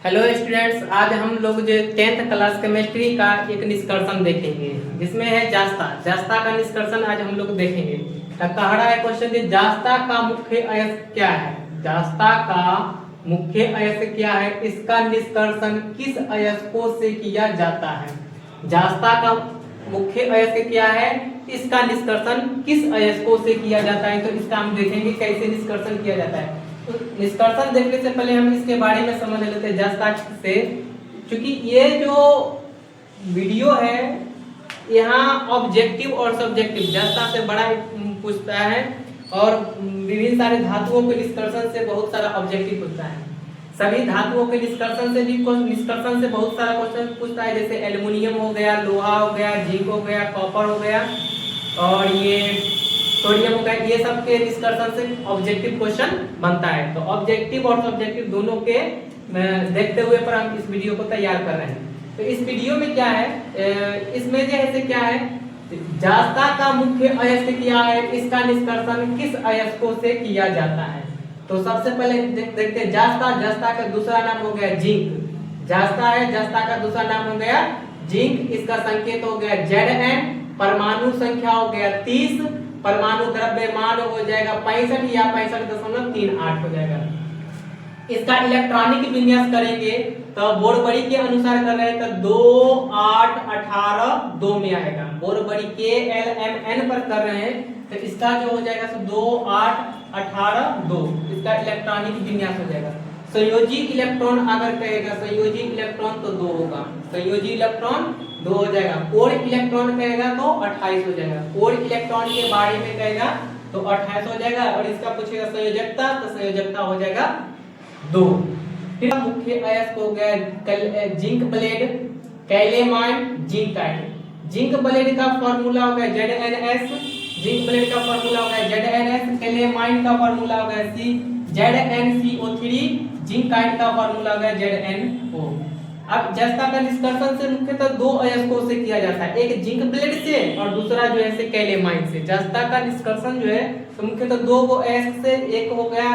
Hello students, आज हम लोग जो 10th क्लास केमिस्ट्री का एक निष्कर्षण देखेंगे जिसमें है जास्ता का निष्कर्षण आज हम लोग देखेंगे। तो कह रहा है क्वेश्चन, जास्ता का मुख्य अयस्क क्या है? जास्ता का मुख्य अयस्क क्या है? इसका निष्कर्षण किस अयस्कों से किया जाता है? जास्ता का मुख्य अयस्क क्या है? इसका निष्कर्षण किस अयस्कों से किया जाता है? तो इसका हम देखेंगे कैसे निष्कर्षण किया जाता है। तो निष्कर्षण देखने से पहले हम इसके बारे में समझ लेते हैं जास्ता से, क्योंकि ये जो वीडियो है यहाँ ऑब्जेक्टिव और सब्जेक्टिव जास्ता से बड़ा पूछता है, और विभिन्न सारे धातुओं के निष्कर्षण से बहुत सारा ऑब्जेक्टिव पूछता है। सभी धातुओं के निष्कर्षण से बहुत सारा क्वेश्चन पूछता है, जैसे एल्युमिनियम हो गया, लोहा हो गया, जिंक हो गया, कॉपर हो गया और ये सोडियम हो गया। ये सब के निष्कर्षण से ऑब्जेक्टिव क्वेश्चन बनता है। तो ऑब्जेक्टिव और सब्जेक्टिव दोनों के देखते हुए पर हम इस वीडियो को तैयार कर रहे हैं। तो इस वीडियो में क्या है, इसमें जैसे क्या है, जास्ता का मुख्य अयस्क क्या है, इसका निष्कर्षण किस अयस्कों से किया जाता है। तो सबसे पहले देखते हैं जास्ता का दूसरा नाम हो गया जिंक। जास्ता है, जास्ता का दूसरा नाम हो गया जिंक। इसका संकेत हो गया Zn, परमाणु संख्या हो गया 30, परमाणु द्रव्यमान हो जाएगा 65 या 65.38 हो जाएगा। इसका इलेक्ट्रॉनिक विन्यास करेंगे तो बोरबड़ी के अनुसार कर रहे हैं तो 2 8 18 2 में आएगा। बोरबड़ी के LMN पर कर रहे हैं तो इसका जो हो जाएगा 2 8 18 2, इसका इलेक्ट्रॉनिक विन्यास हो जाएगा। संयोजी इलेक्ट्रॉन अगर कहेगा संयोजी इलेक्ट्रॉन तो 2 होगा, संयोजी इलेक्ट्रॉन 2 हो जाएगा। कोर इलेक्ट्रॉन कहेगा तो 28 हो जाएगा। कोर इलेक्ट्रॉन के बारे में कहेगा तो 28 हो जाएगा, और इसका पूछेगा संयोजकता तो संयोजकता हो जाएगा 2। फिर मुख्य अयस्क हो गया zinc blende, calamine, zincite. Zinc blende का फार्मूला हो गया ZnS, जिंक ब्लेड का फार्मूला हो गया ZnS, कैलेमाइन का फार्मूला हो गया ZnCO3, जिंकाइट का फार्मूला हो गया ZnO। अब जास्ता का निष्कर्षण से मुख्यतः 2 अयस्कों से किया जाता है, एक जिंक ब्लेड से और दूसरा जो है कैलेमाइन से। जास्ता का निष्कर्षण जो है तो मुख्यतः 2 अयस्क से, एक हो गया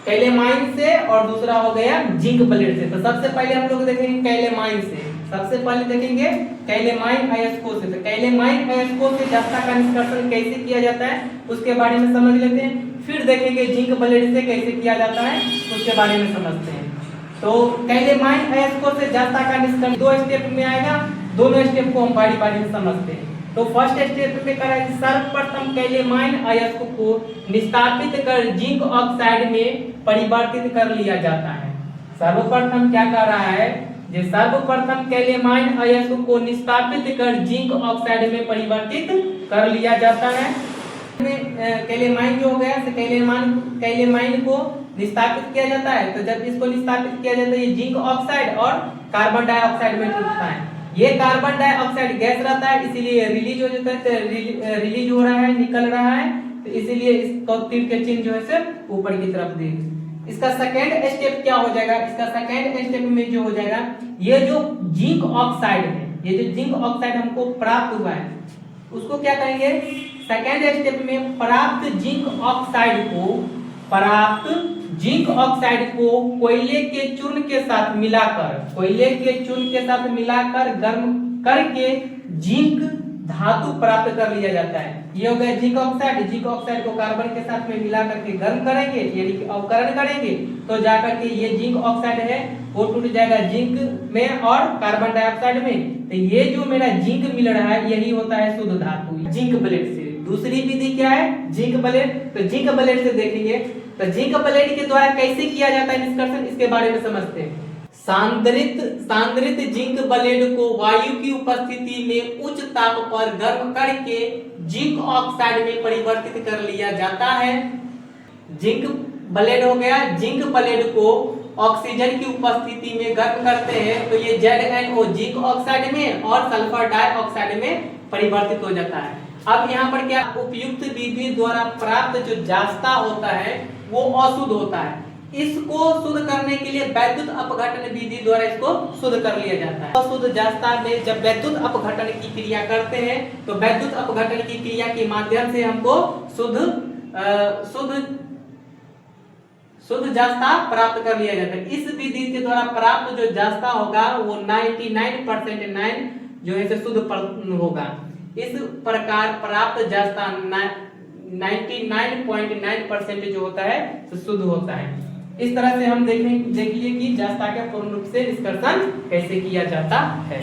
कैलेमाइन से और दूसरा हो गया जिंक ब्लेड से। तो सबसे पहले हम लोग देखेंगे कैलेमाइन से, सबसे पहले देखेंगे कैलेमाइन अयस्कों से। तो कैलेमाइन अयस्कों से जास्ता का निष्कर्षण कैसे किया जाता है उसके बारे में समझ लेते हैं। फिर देखेंगे जिंक ब्लेड से कैसे किया जाता है उसके बारे में समझते हैं। तो कैलेमाइन अयस्कों से जास्ता का निष्कर्षण 2 स्टेप में आएगा, दोनों स्टेप को हम बारी बारी में समझते हैं। तो फर्स्ट स्टेप में कह रहा है सर्वप्रथम कैलेमाइन अयस्क को निस्तापित कर जिंक ऑक्साइड में परिवर्तित कर लिया जाता है। सर्वप्रथम क्या कर रहा है, जे सर्वप्रथम कैलेमाइन अयस्क को निस्तापित कर जिंक ऑक्साइड में परिवर्तित कर लिया जाता है। कैलेमाइन जो हो गया तो कैलेमाइन को निस्तापित किया जाता है। तो जब इसको निस्तापित किया जाता है ये जिंक ऑक्साइड और कार्बन डाइऑक्साइड में टूटता है। ये कार्बन डाइऑक्साइड गैस रहता है, इसीलिए रिलीज हो जाता है, तो रिलीज हो रहा है, निकल रहा है, तो इसीलिए इसको तीर के चिन्ह जो है सिर्फ ऊपर की तरफ दे। इसका सेकेंड स्टेप क्या हो जाएगा, इसका सेकेंड स्टेप में जो हो जाएगा, ये जो जिंक ऑक्साइड है, ये जो जिंक ऑक्साइड हमको प्राप्त हुआ है उसको क्या कहेंगे, सेकेंड स्टेप में प्राप्त जिंक ऑक्साइड को कोयले के चूर्ण के साथ मिलाकर गर्म करके जिंक धातु प्राप्त कर लिया जाता है। ये हो गया जिंक ऑक्साइड को कार्बन के साथ में मिला करके गर्म करेंगे, यानी कि अवकरण करेंगे, तो जाकर के ये जिंक ऑक्साइड है वो टूट जाएगा जिंक में और कार्बन डाइऑक्साइड में। तो ये जो मेरा जिंक मिल रहा है यही होता है शुद्ध धातु जिंक ब्लेड से। दूसरी विधि क्या है, जिंक ब्लेड। तो जिंक ब्लेड से देखेंगे तो जिंक ब्लेड के द्वारा कैसे किया जाता है निष्कर्षण, इसके बारे में समझते हैं। सांद्रित जिंक ब्लेड को वायु की उपस्थिति में उच्च ताप पर गर्म करके जिंक ऑक्साइड में परिवर्तित कर लिया जाता है। जिंक ब्लेड हो गया, जिंक ब्लेड को ऑक्सीजन की उपस्थिति में गर्म करते हैं तो ये ZnO जिंक ऑक्साइड में और सल्फर डाइऑक्साइड में परिवर्तित हो जाता है। अब यहाँ पर क्या, उपयुक्त विधि द्वारा प्राप्त जो जास्ता होता है वो अशुद्ध होता है। इसको शुद्ध करने के लिए वैद्युत अपघटन विधि द्वारा इसको शुद्ध कर लिया जाता है। अशुद्ध जास्ता में जब वैद्युत अपघटन की क्रिया करते हैं तो वैद्युत अपघटन की क्रिया के माध्यम से हमको शुद्ध जास्ता प्राप्त कर लिया जाता है। इस विधि के द्वारा प्राप्त जो जास्ता होगा वो 99% 9 जो है शुद्ध होगा। इस प्रकार प्राप्त जास्ता 99.9% जो होता है तो शुद्ध होता है। इस तरह से हम देख लिए कि जास्ता के पूर्ण रूप से निष्कर्षण कैसे किया जाता है।